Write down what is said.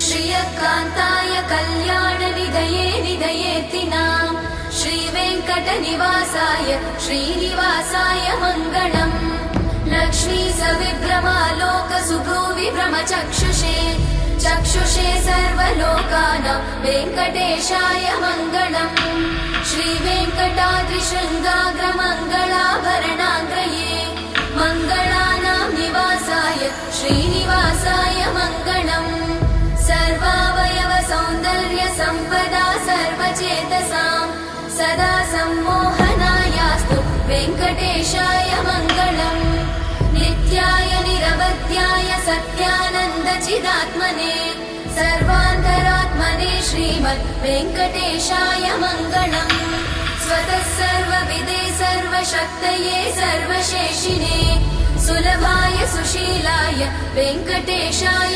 श्रियकान्ताय कल्याणनिधये निधयेतिनाम् श्रीवेङ्कटनिवासाय श्रीनिवासाय मङ्गलम् लक्ष्मी सविभ्रमालोकसुभ्रूविभ्रमचक्षुषे चक्षुषे सर्वलोकानां वेङ्कटेशाय मङ्गलम् श्रीवेङ्कटाद्रिशृङ्गाग्रमङ्गलाभरणाग्रये मङ्गलानां निवासाय श्रीनिवासाय मङ्गलम् सर्वावयव सौन्दर्य सम्पदा सर्वचेतसां सदा सम्मोहनायास्तु वेङ्कटेशाय मङ्गलम् नित्याय निरवध्याय सत्यानन्दचिदात्मने सर्वान्तरात्मने श्रीमद् वेङ्कटेशाय मङ्गलम् स्वतः सर्वविदे सर्वशक्तये सर्वशेषिणे सुलभाय सुशीलाय वेङ्कटेशाय